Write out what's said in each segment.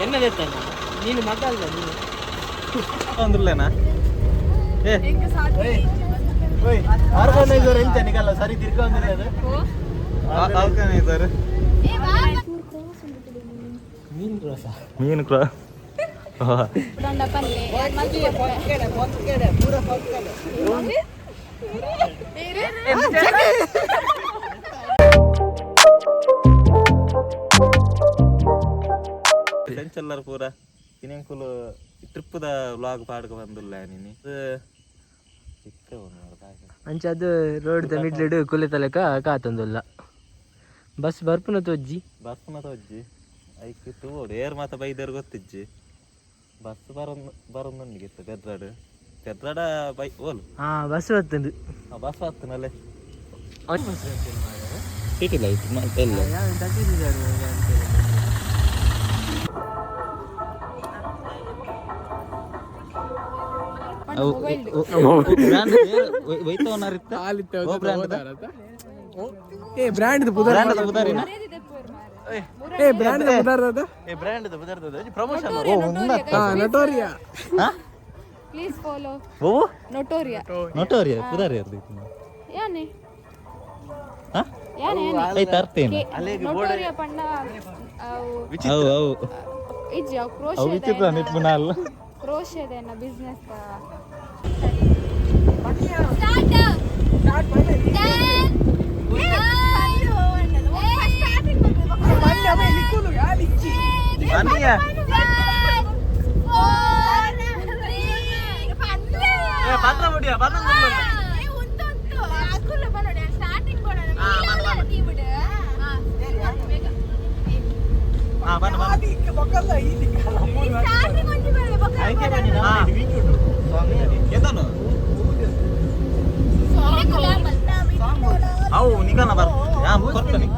ಎನ್ನದೆತ್ತ ನೀನು ಮಗಲ್ಲ ನೀನು ಅಂದ್ರಲೇನಾ ಆರ್ಗನೈಸರ್ ಎಂತ ನಿಗಲ್ಲ ಸರಿ ತಿರ್ಕೊಂಡಿದೆ ಅದು ಆರ್ಗನೈಸರ್ ಮೀನು ಕ್ರಾಸ್ ಫ್ರೆಂಡ್ಸ್ ಪೂರ ಇನ್ನೆಂಕುಲು ಟ್ರಿಪ್ದ ವ್ಲಾಗ್ ಪಾಡ್ಕ ಬಂದಿಲ್ಲ ನೀನು ಅಂಚದು ರೋಡ್ ಮಿಡ್ಲಿಡ್ ಕುಲಿತಲಕ ಕಾತೊಂದುಲ್ಲ ಬಸ್ ಬರ್ಪುನ ತೋಜ್ಜಿ ಐಕ್ ತೂಡು ಏರ್ ಮಾತ ಬೈದರ್ ಗೊತ್ತಿಜ್ಜಿ ಬಸ್ ಬರೊಂದುಂಡಿಗಿತ್ತು ಪೆದ್ರಾಡ ಬೈ ಓಲು ಬಸ್ ಬರ್ತಂದು ಬಸ್ ಬರ್ತನಲ್ಲೇ ಸಿಟಿಲ್ಲ ಆಯ್ತು ಎಲ್ಲ ಕ್ರೋಶೆದೇನ ಬಿಸ್ನೆಸ್ ಅವು ನಿಗನ ಬರ್ತಾನೆ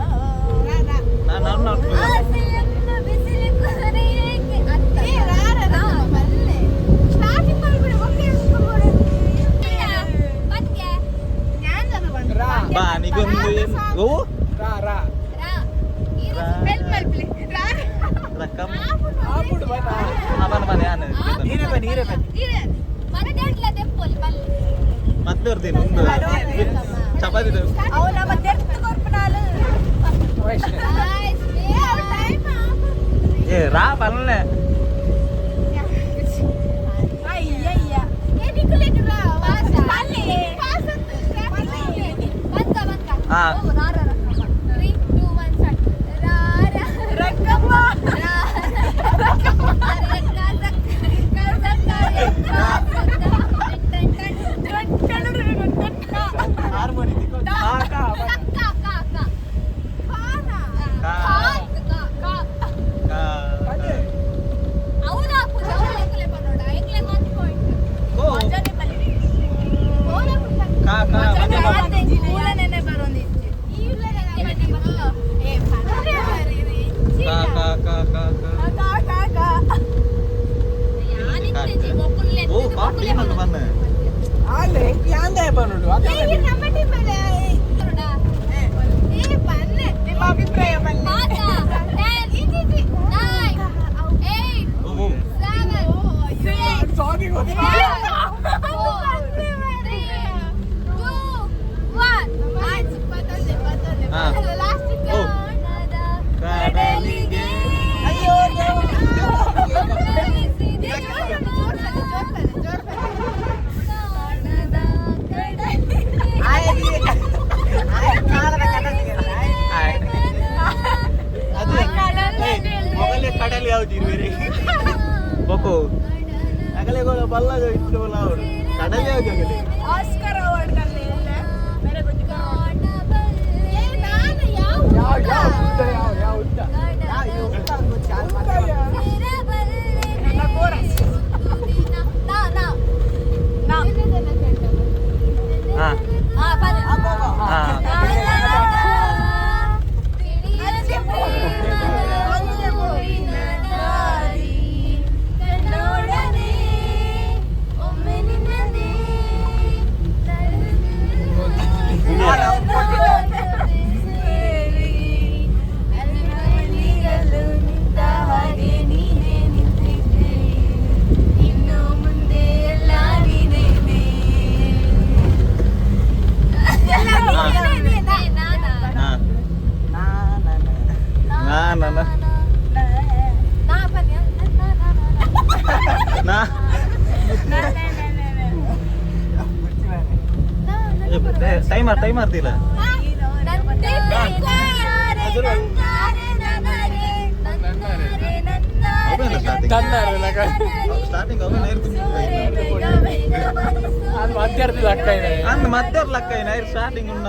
ಬಾ ನಿಗೊಂದು ಮತ್ತೆ ಬರ್ತೀನಿ ಒಂದು ಚಪಾತಿ ರಾ ಪಲ್ಲೆ ಟೈಮರ್ ದಿಲ್ಲ ಸ್ಟಾರ್ಟಿಂಗ್ ಮಧ್ಯ ಲಕ್ಕ ಸ್ಟಾರ್ಟಿಂಗ್ ಉಂಡ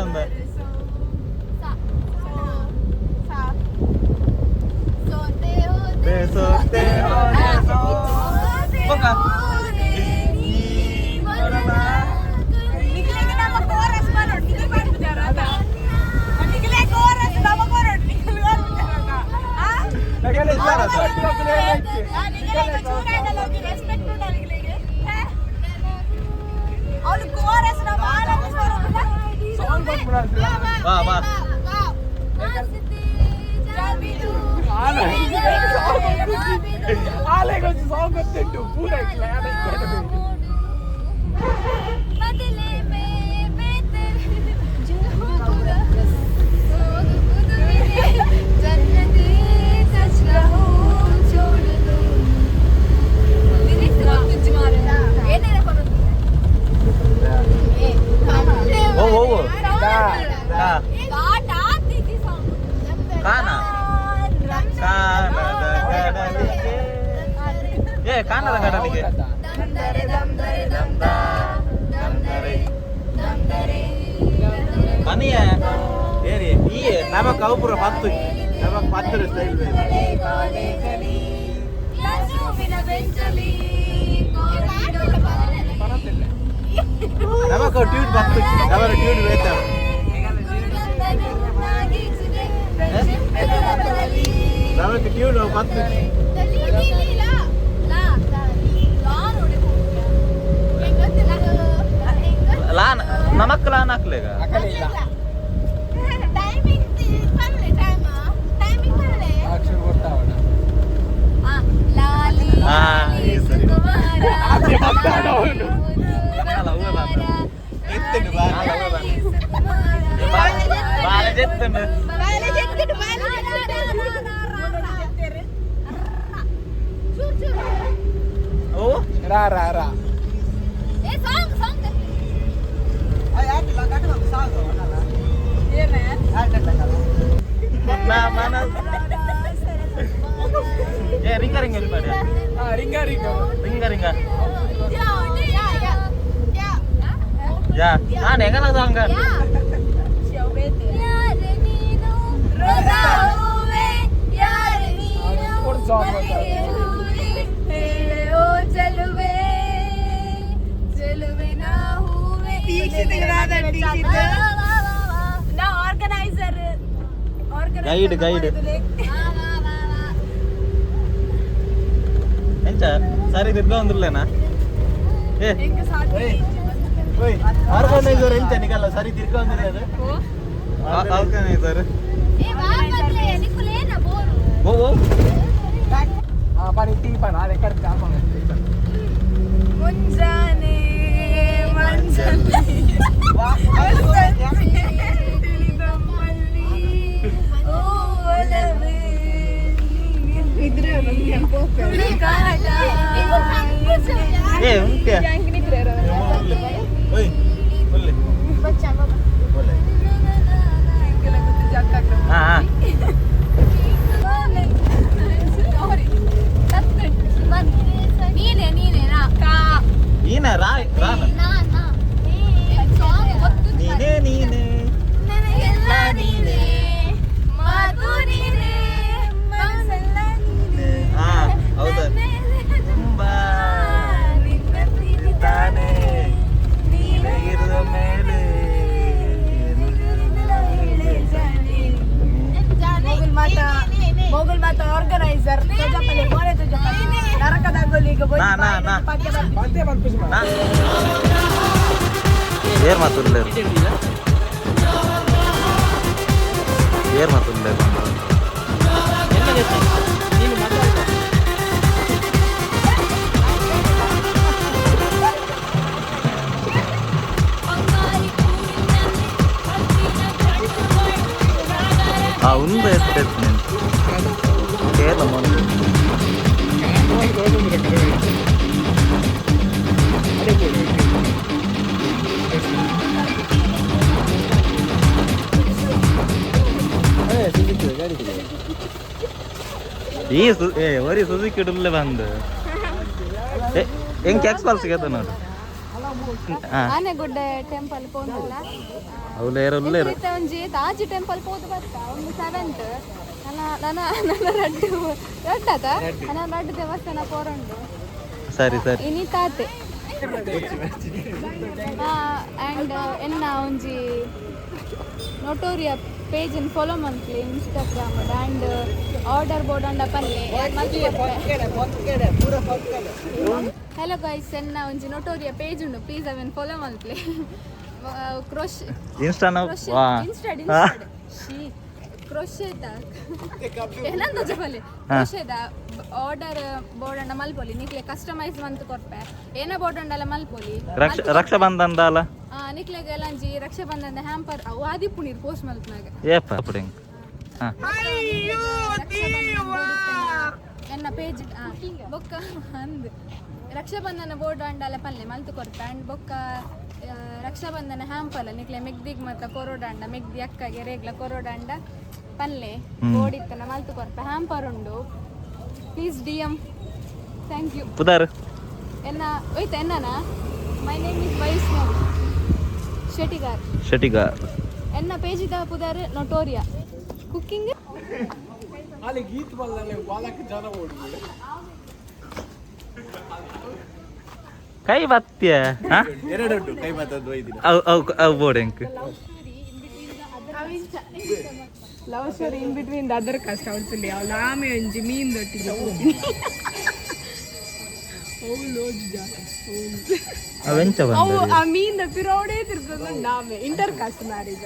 ಕಾಣದ ಕಡಲಿಗೆ ಮನೆಯ ಏರಿ ಈ ನಮಕ್ ಅವಪುರ ಪತ್ತು ನಮಕ್ ಪತ್ತು ಸ್ಟೈಲ್ ನಮಕ್ ಟ್ಯೂಟ್ ಪತ್ತು ಅವರ ಟ್ಯೂಟ್ ಬೇತಾವ ನಮಕ್ ಟ್ಯೂಟ್ ಪತ್ತು लान नमक लान हाकलेगा रा रा रा ರಿಂಗ ರಿಂಗ ರಿಂಗ ರಿಂಗ ರಿಂಗ ಯಾ ನಾನು ಹೆಂಗ ಹಂಗ ಗೈಡ್ ಗೈಡ್ ಎಂಚ ಸರಿ ತಿರ್ಗ ಒಂದಿರ್ಲೇನಾ ಆರ್ಗನೈಸರ್ ಎಂಚ ನಿಗಲ್ಲ ಸರಿ ತಿರ್ಗ ಒಂದಿರ ಅದು ಆರ್ಗನೈಸರ್ ಓ ಓ ಪಾನಿ ಟೀ ಪಾನ ಅದೇ ಕಡ್ಕ ಮುಂಜಾನೆ ಮಂಜಲ್ಲಿ ಏ ಉಂಟೆ ಓಯ್ ಒಳ್ಳೆ ಒಳ್ಳೆ ಹಾ ನೀನೇ ರಾ ರಾನ ನೀನೇ ನೀನೇ ನೀನೇ ಹಾ ಹೌದಾ ತುಂಬಾ ತಾನೇ ನೀನಾಗಿರುವ ಮೇಲೆ मोगल माता ऑर्गनाइजर तुझ्या पहिले कोण तुझ्या नरका दाखवली ग बोल ना ना बाते बन कुछ ना येर मातुल्ले येर मातुल्ले ಎಲ್ಲ ಗೆತ್ತು ನೀನು ಮಾತಾಡ ಆ ಉಂಬೆ ಎತ್ತೆತ್ತು ಕೇರಳ ಮೊನ್ನೆ ಈ ಒರಿ ಸುಜುಕಿ ಇಡಲೇ ಬಂದು ಹೆಂಗೆ ಎಕ್ಸ್ಪಲ್ಸ್ ಗೆದ್ದ ನೋಡು ಆನೆಗುಡ್ಡೆ ಟೆಂಪಲ್ ಪೋಂದಲ್ಲ ಅವಲೇರು ಒಂಜಿ ತಾಜಿ ಟೆಂಪಲ್ ಪೋದು ಬರ್ತ ಒಂದು 7th ನನ್ನ ರಡ್ಡಾತ ನನ್ನ ರಡ್ಡು ದೇವಸ್ಥಾನ ಪೋರಂಡು ಸರಿ ಸರಿ ಇನಿ ತಾತೆ ಆ್ಯಂಡ್ ಎನ್ನ ಒಂಜಿ ನೋಟೋರಿಯಾ page follow monthly Instagram and order board ಅಂಡ ಪಲ್ಲೆ ಹಲೋ ಗೈಸ್ ಎನ್ನ ಒಂಜಿ ನೋಟೋರಿಯಾ ಪೇಜ್ ಉಂಡು ಪ್ಲೀಸ್ ಅವೆನ್ ಫಾಲೋ ಮಂತ್ಲಿ ಕ್ರೋಶ್ ಕ್ರೋಶೇದ ಏನಂತ ಜಪಲಿ ಕ್ರೋಶೇದ ಆರ್ಡರ್ ಬೋರ್ಡ್ ಅಂಡ ಮಲ್ಪೊಲಿ ನಿಕ್ಲೆ ಕಸ್ಟಮೈಸ್ ಮಂತ್ ಕೊರ್ಪೆ ಏನ ಬೋರ್ಡ್ ಅಂಡಲ ಮಲ್ಪೊಲಿ ರಕ್ಷಾಬಂಧನ ಅಲ್ಲ ನಿಕ್ಲೆಗೆ ಎಲ್ಲಂಜಿ ರಕ್ಷಾಬಂಧನ ಹ್ಯಾಂಪರ್ ಅವು ಆದಿಪುಣೀರ್ ಪೋಸ್ಟ್ ಮಲ್ಪನಾಗ ಎನ್ನ ಪೇಜ್ ಬೊಕ್ಕ ಅಂದ್ ರಕ್ಷಾಬಂಧನ ಬೋರ್ಡ್ ಅಂಡಲ ಪಲ್ಲೆ ಮಲ್ತು ಕೊರ್ಪೆ ಅಂಡ್ ಬೊಕ್ಕ ರಕ್ಷಾಬಂಧನ ಹ್ಯಾಂಪಲ್ಲ ನಿಕ್ಲೆ ಮೆಗ್ದಿಗ್ ಮತ್ತ ಕೊರೋಡಾಂಡ ಮೆಗ್ದಿ ಅಕ್ಕಗೆ ರೇಗ್ಲ ಕೊರೋಡಾಂಡ ಪಲ್ಲೆ ಬೋರ್ಡಿತ್ತನ ಮಲ್ತು ಕೊರ್ಪೆ ಹ್ಯಾಂಪರ್ ಉಂಡು ಪ್ಲೀಸ್ DM ಥ್ಯಾಂಕ್ ಯು ಪುದಾರ್ ಎನ್ನ ಒಯ್ತ ಎನ್ನನಾ my name is Vaishnavi Shettigar ಎನ್ನ ಪೇಜ್ ಇದ್ದ ಪುದಾರ್ ನೋಟೋರಿಯಾ ಕುಕ್ಕಿಂಗ್ ಅಲ್ಲಿ ಗೀತ್ ಬಲ್ಲನೆ ಬಾಲಕ ಜನ ಓಡಿ ಕೈ ಬತ್ತ್ಯ ಎರಡುಂಟು ಕೈ ಬತ್ತದ್ದು ಐದಿನ ಅವು board love story in between the other caste ಅವಳ್ತಲ್ಲಿ ಅವಳು ಆಮೆ ಒಂಜಿ ಮೀನ್ ದೊಟ್ಟಿಗೆ ಅವು ಆ ಮೀನ್ ಪಿರೋಡೆ ತಿರ್ಕೊಂಡು ಆಮೆ ಇಂಟರ್ ಕಾಸ್ಟ್ ಮ್ಯಾರೇಜ್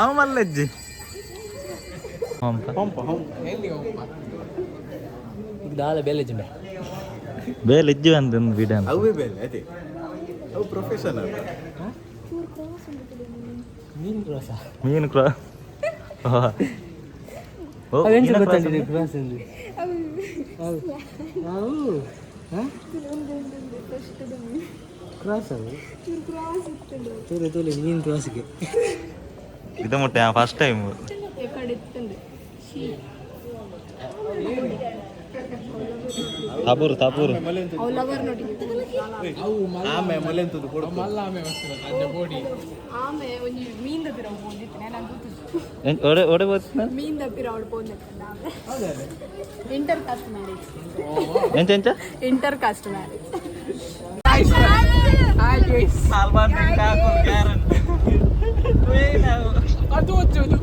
ಅವ ಮಲ್ಲಜ್ಜಿ ದಾಲ ಬೇಲೆ ಜುಂಡ ಬೇಲೆಜ್ಜಿ ಅಂತಂದು ಬಿಡ ಅವೇ ಬೇಲೆ ಅದೇ ಅವು ಪ್ರೊಫೆಷನಲ್ ಮೀನ್ ಕ್ರಾಸ್ ಮೀನು ಕ್ರಾಸ್ ಮೀನ್ ಕ್ರಾಸ್ಗೆ ಇದು ಮುಟ್ಟೆ ಫಸ್ಟ್ ಟೈಮ್ ತಾಪೂರು ಆಮೆ ಮಲೆಂತದ್ದು ಕೊಡು ಮಲ್ಲ ಆಮೆ ಆಮೆ ಒಂಜಿ ಮೀನ್ ದಪ್ಪಿರ ಪೋಂದಿತ್ತು ನಾನು ಒಡೆ ಬರ್ತೀನಿ ಮೀನ್ ದಪ್ಪಿರ ಅವಳು ಪೋಂದಿತ್ತು ಇಂಟರ್ ಕಾಸ್ಟ್ ಮ್ಯಾರೇಜ್ ಎಂಚ ಇಂಟರ್ ಕಾಸ್ಟ್ ಮ್ಯಾರೇಜ್ ಅದು వచ్చుದು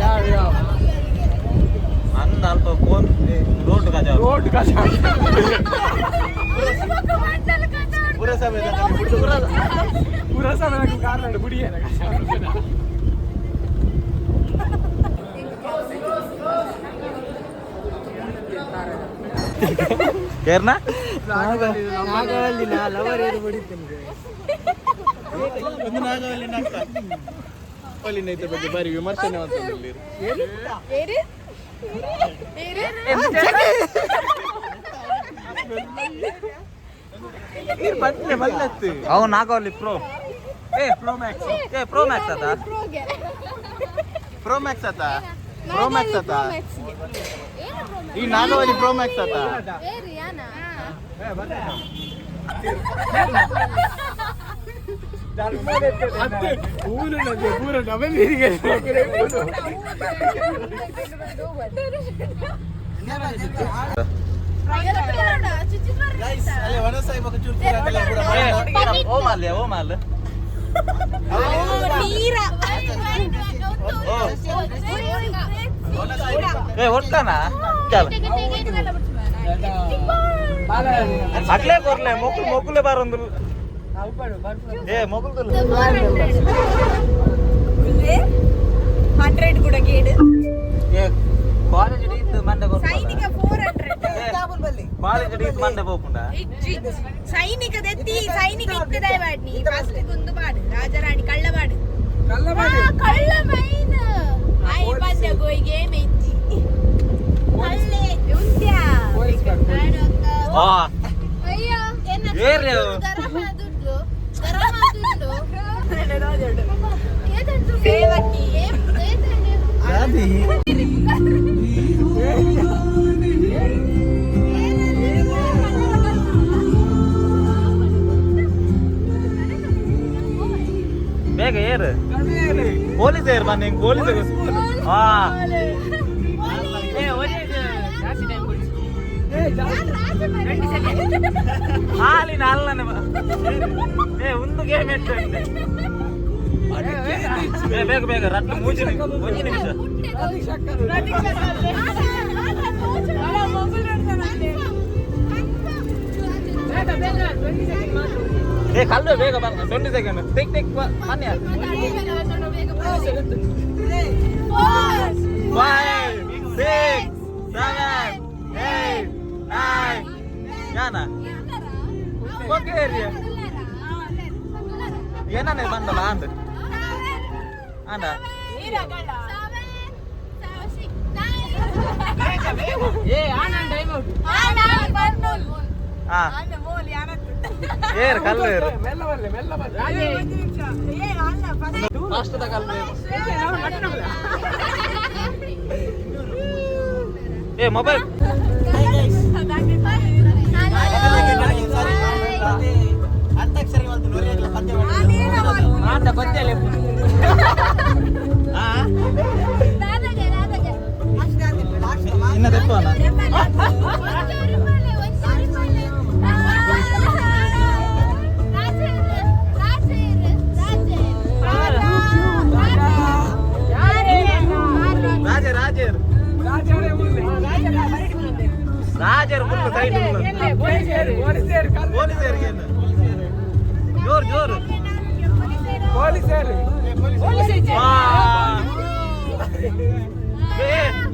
ಯಾವ ಅಂದ ಅಲ್ಪ ಫೋನ್ ರೋಡ್ ಕಾಜ ಪುರಸಭೆ ಕಾರಣ ಬುಡಿಯೇನ ಕೇರ್ನ ನಾಗವಲ್ಲಿ ನಾ ಲವರ್ ಏರು ಬಡಿತೇನೆ ಒಂದು ನಾಗವಲ್ಲಿ ನಾಗ್ತಾ ಪಲ್ಲಿನೈತೆ ಬಗ್ಗೆ ಬಾರಿ ವಿಮರ್ಶನೆ ಮಾಡ್ತಿದ್ದೀರಿ ಅವು ನಾಗವಲ್ಲಿ ಪ್ರೋ ಪ್ರೋ ಮ್ಯಾಕ್ಸ್ ಆತ ಈ ನಾಗವಲ್ಲಿ ಪ್ರೋ ಮ್ಯಾಕ್ಸ್ ಆತ ಪೂರ ಡಬಲ್ ನೀರಿಗೆ ಓಮಾಲ್ ಒಟ್ಟಾನ ಅಟ್ಲೇ ಕೊರ್ಲೆ ಮೊಕ್ಕುಲೆ ಬಾರೊಂದು ಮೊಕ್ಕುಲ್ 100 ಕೂಡ ಗೇಡ್ ಕಾಲೇಜ್ ಇದ್ದು ಮಂಡೆ ಸೈನಿಕ 400 ಕಾಲೇಜ್ ಮಂಡೆ ಹೋಗ್ಕೊಂಡ ಸೈನಿಕ ದೆತ್ತಿ ಸೈನಿಕ ಇತ್ತದ ಬಾಡ್ನಿ ಫಸ್ಟ್ ಕುಂದು ಬಾಡು ರಾಜರಾಣಿ ಕಳ್ಳ ಬಾಡು ಕಳ್ಳ ಮೈನ್ ಐ ಬಂದೆ ಆ ಅಯ್ಯ ಏರ್ಲಿ ಅವು. ಬೇಗ ಏರು ಪೊಲೀಸ್ ಏರ್ ಬನ್ನಿ ಪೊಲೀಸ್ ಹಾ ಹಾಲಿನ ಅಲ್ಲನೆ ಒಂದು ಗೇಮ್ ಇರ್ತಂತೆ ಬೇಗ ಬೇಗ ರಟ್ಟು ಮೂಜಿ ಒಂದು ನಿಮಿಷ ಕಲ್ಲು ಬೇಗ ಬನ್ನ 20 ಸೆಕೆಂಡ್ ಟಿಕ್ ಟಿಕ್ ಬನ್ನಿ 5 6 7 8 9 ಯಾನ ಓಕೆ ಏರಿಯಾ ಏನನೇ ಬಂದಲ್ಲ ಅಂದ ಅಂದ ಹಾ ಏರ್ ಕಲ್ಲು ಏರು ಫಾಸ್ಟ್ ಕಲ್ಲು ಏ ಮೊಬೈಲ್ ಇನ್ನ ತೆಪ್ಪನ ರಾಜರ್ ಮುಳ್ಳು ಸೈಡ್ ಪೊಲೀಸರಿಗೆ ಜೋರು ಜೋರು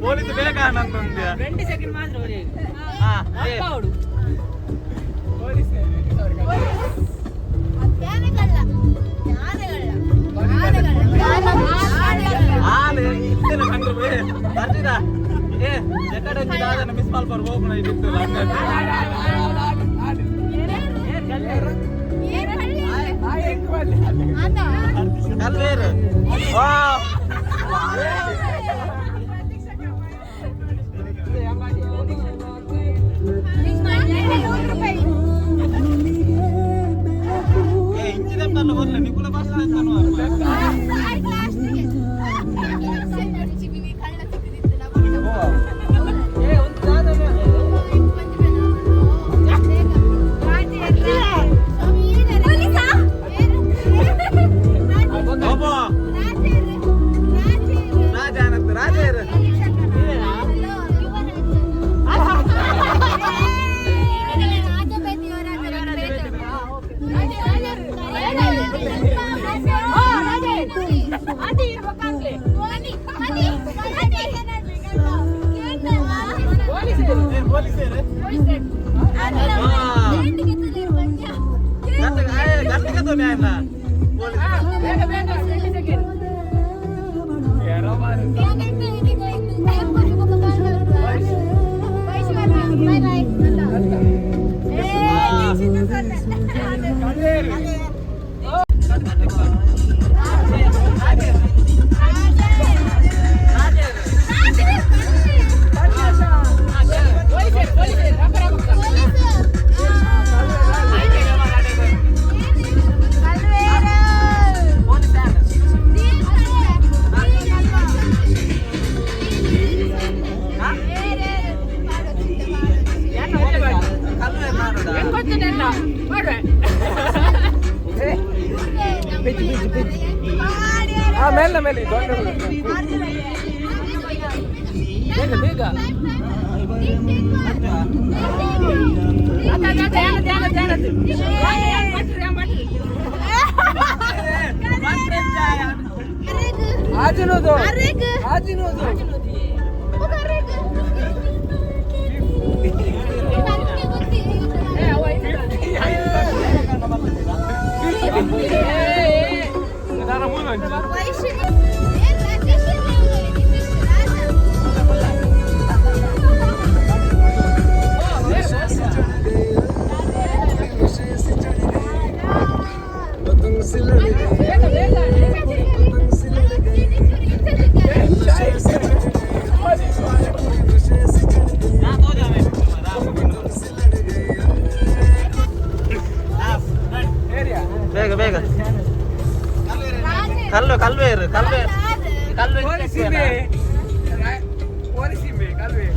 ಪೊಲೀಸ್ ಬೇಕಾ ನಂತಂದ್ಯ 20 ಸೆಕೆಂಡ್ ಮಾತ್ರ ಹಾಲು ಇತ್ತೇನೆ ಕಂಡ್ರು ಬರ್ತೀರಾ ಏ ಎಕಡೆ ಅದನ್ನು ಮಿಸ್ ಮಾಡ್ಬಾರ್ದು ಹೋಗೋಣ ಇದಿತ್ತು ಕಲ್ವೇರು ಇಂಚಿನ ಬರ್ಲ ನಿಕುಲ ಭಾಷೆ ಮೇಲೆ ಮೇಲೆ ಬೇಗ ಆಜಿನೋದು ಆಜಿನೋದು ಬೇಗ ಬೇಗ ಕಲ್ವೇರು ಓರಿಸಿಂಬೆ ಕಾಲುವೆ